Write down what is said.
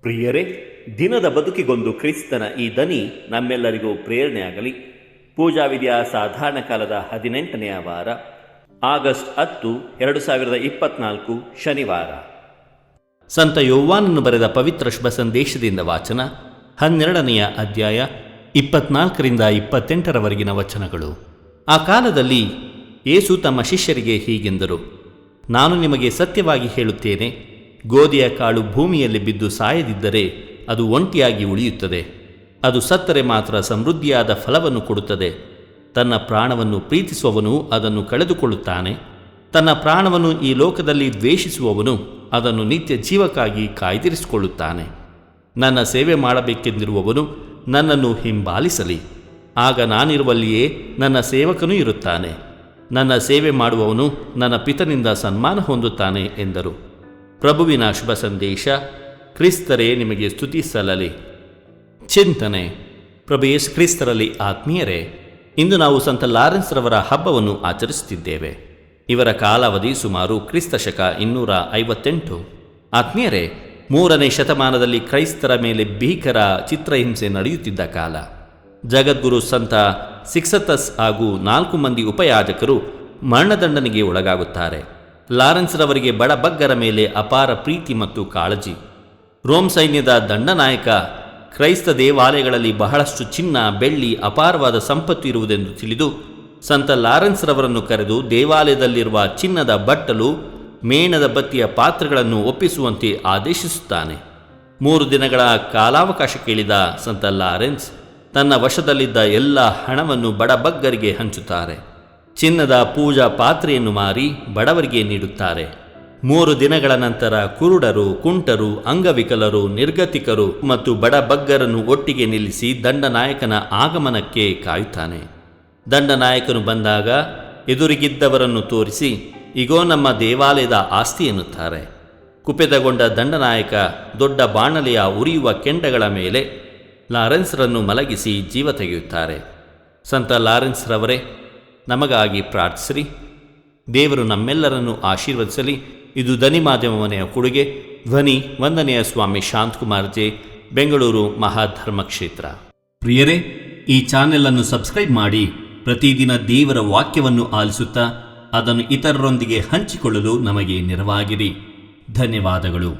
ಪ್ರಿಯರೇ, ದಿನದ ಬದುಕಿಗೊಂದು ಕ್ರಿಸ್ತನ ಈ ದನಿ ನಮ್ಮೆಲ್ಲರಿಗೂ ಪ್ರೇರಣೆಯಾಗಲಿ. ಪೂಜಾ ವಿಧಿಯ ಸಾಧಾರಣ ಕಾಲದ 18ನೆಯ ವಾರ, ಆಗಸ್ಟ್ 10, 2024 ಶನಿವಾರ. ಸಂತ ಯೋವಾನನು ಬರೆದ ಪವಿತ್ರ ಶುಭ ಸಂದೇಶದಿಂದ ವಾಚನ, 12ನೆಯ ಅಧ್ಯಾಯ 24ರಿಂದ 28ರವರೆಗಿನ ವಚನಗಳು. ಆ ಕಾಲದಲ್ಲಿ ಯೇಸು ತಮ್ಮ ಶಿಷ್ಯರಿಗೆ ಹೀಗೆಂದರು, ನಾನು ನಿಮಗೆ ಸತ್ಯವಾಗಿ ಹೇಳುತ್ತೇನೆ, ಗೋಧಿಯ ಕಾಳು ಭೂಮಿಯಲ್ಲಿ ಬಿದ್ದು ಸಾಯದಿದ್ದರೆ ಅದು ಒಂಟಿಯಾಗಿ ಉಳಿಯುತ್ತದೆ. ಅದು ಸತ್ತರೆ ಮಾತ್ರ ಸಮೃದ್ಧಿಯಾದ ಫಲವನ್ನು ಕೊಡುತ್ತದೆ. ತನ್ನ ಪ್ರಾಣವನ್ನು ಪ್ರೀತಿಸುವವನು ಅದನ್ನು ಕಳೆದುಕೊಳ್ಳುತ್ತಾನೆ. ತನ್ನ ಪ್ರಾಣವನ್ನು ಈ ಲೋಕದಲ್ಲಿ ದ್ವೇಷಿಸುವವನು ಅದನ್ನು ನಿತ್ಯ ಜೀವಕ್ಕಾಗಿ ಕಾಯ್ದಿರಿಸಿಕೊಳ್ಳುತ್ತಾನೆ. ನನ್ನ ಸೇವೆ ಮಾಡಬೇಕೆಂದಿರುವವನು ನನ್ನನ್ನು ಹಿಂಬಾಲಿಸಲಿ. ಆಗ ನಾನಿರುವಲ್ಲಿಯೇ ನನ್ನ ಸೇವಕನೂ ಇರುತ್ತಾನೆ. ನನ್ನ ಸೇವೆ ಮಾಡುವವನು ನನ್ನ ಪಿತನಿಂದ ಸನ್ಮಾನ ಹೊಂದುತ್ತಾನೆ ಎಂದರು. ಪ್ರಭುವಿನ ಶುಭ ಸಂದೇಶ. ಕ್ರಿಸ್ತರೇ ನಿಮಗೆ ಸ್ತುತಿ ಸಲ್ಲಲಿ. ಚಿಂತನೆ. ಪ್ರಭು ಯೇಸು ಕ್ರಿಸ್ತರಲ್ಲಿ ಆತ್ಮೀಯರೇ, ಇಂದು ನಾವು ಸಂತ ಲಾರೆನ್ಸ್ ರವರ ಹಬ್ಬವನ್ನು ಆಚರಿಸುತ್ತಿದ್ದೇವೆ. ಇವರ ಕಾಲಾವಧಿ ಸುಮಾರು ಕ್ರಿಸ್ತಶಕ 258. ಆತ್ಮೀಯರೇ, 3ನೇ ಶತಮಾನದಲ್ಲಿ ಕ್ರೈಸ್ತರ ಮೇಲೆ ಭೀಕರ ಚಿತ್ರಹಿಂಸೆ ನಡೆಯುತ್ತಿದ್ದ ಕಾಲ. ಜಗದ್ಗುರು ಸಂತ ಸಿಕ್ಸತಸ್ ಹಾಗೂ 4 ಮಂದಿ ಉಪಯಾಜಕರು ಮರಣದಂಡನೆಗೆ ಒಳಗಾಗುತ್ತಾರೆ. ಲಾರೆನ್ಸ್ ರವರಿಗೆ ಬಡಬಗ್ಗರ ಮೇಲೆ ಅಪಾರ ಪ್ರೀತಿ ಮತ್ತು ಕಾಳಜಿ. ರೋಮ್ ಸೈನ್ಯದ ದಂಡನಾಯಕ ಕ್ರೈಸ್ತ ದೇವಾಲಯಗಳಲ್ಲಿ ಬಹಳಷ್ಟು ಚಿನ್ನ, ಬೆಳ್ಳಿ, ಅಪಾರವಾದ ಸಂಪತ್ತು ಇರುವುದೆಂದು ತಿಳಿದು ಸಂತ ಲಾರೆನ್ಸ್ ರವರನ್ನು ಕರೆದು ದೇವಾಲಯದಲ್ಲಿರುವ ಚಿನ್ನದ ಬಟ್ಟಲು, ಮೇಣದ ಬತ್ತಿಯ ಪಾತ್ರೆಗಳನ್ನು ಒಪ್ಪಿಸುವಂತೆ ಆದೇಶಿಸುತ್ತಾನೆ. 3 ದಿನಗಳ ಕಾಲಾವಕಾಶ ಕೇಳಿದ ಸಂತ ಲಾರೆನ್ಸ್ ತನ್ನ ವಶದಲ್ಲಿದ್ದ ಎಲ್ಲ ಹಣವನ್ನು ಬಡಬಗ್ಗರಿಗೆ ಹಂಚುತ್ತಾರೆ. ಚಿನ್ನದ ಪೂಜಾ ಪಾತ್ರೆಯನ್ನು ಮಾರಿ ಬಡವರಿಗೆ ನೀಡುತ್ತಾರೆ. 3 ದಿನಗಳ ನಂತರ ಕುರುಡರು, ಕುಂಟರು, ಅಂಗವಿಕಲರು, ನಿರ್ಗತಿಕರು ಮತ್ತು ಬಡಬಗ್ಗರನ್ನು ಒಟ್ಟಿಗೆ ನಿಲ್ಲಿಸಿ ದಂಡನಾಯಕನ ಆಗಮನಕ್ಕೆ ಕಾಯುತ್ತಾನೆ. ದಂಡನಾಯಕನು ಬಂದಾಗ ಎದುರಿಗಿದ್ದವರನ್ನು ತೋರಿಸಿ, ಇಗೋ ನಮ್ಮ ದೇವಾಲಯದ ಆಸ್ತಿ ಎನ್ನುತ್ತಾರೆ. ಕುಪಿತಗೊಂಡ ದಂಡನಾಯಕ ದೊಡ್ಡ ಬಾಣಲೆಯ ಉರಿಯುವ ಕೆಂಡಗಳ ಮೇಲೆ ಲಾರೆನ್ಸ್ರನ್ನು ಮಲಗಿಸಿ ಜೀವ ತೆಗೆಯುತ್ತಾರೆ. ಸಂತ ಲಾರೆನ್ಸ್ ರವರೇ, ನಮಗಾಗಿ ಪ್ರಾರ್ಥಿಸಿರಿ. ದೇವರು ನಮ್ಮೆಲ್ಲರನ್ನು ಆಶೀರ್ವದಿಸಲಿ. ಇದು ಧ್ವನಿ ಮಾಧ್ಯಮ ಮನೆಯ ಕೊಡುಗೆ. ಧ್ವನಿ ವಂದನೆಯ ಸ್ವಾಮಿ ಶಾಂತಕುಮಾರ್ ಜೆ, ಬೆಂಗಳೂರು ಮಹಾಧರ್ಮ ಕ್ಷೇತ್ರ. ಪ್ರಿಯರೇ, ಈ ಚಾನೆಲ್ ಅನ್ನು ಸಬ್ಸ್ಕ್ರೈಬ್ ಮಾಡಿ ಪ್ರತಿದಿನ ದೇವರ ವಾಕ್ಯವನ್ನು ಆಲಿಸುತ್ತಾ ಅದನ್ನು ಇತರರೊಂದಿಗೆ ಹಂಚಿಕೊಳ್ಳಲು ನಮಗೆ ನೆರವಾಗಿರಿ. ಧನ್ಯವಾದಗಳು.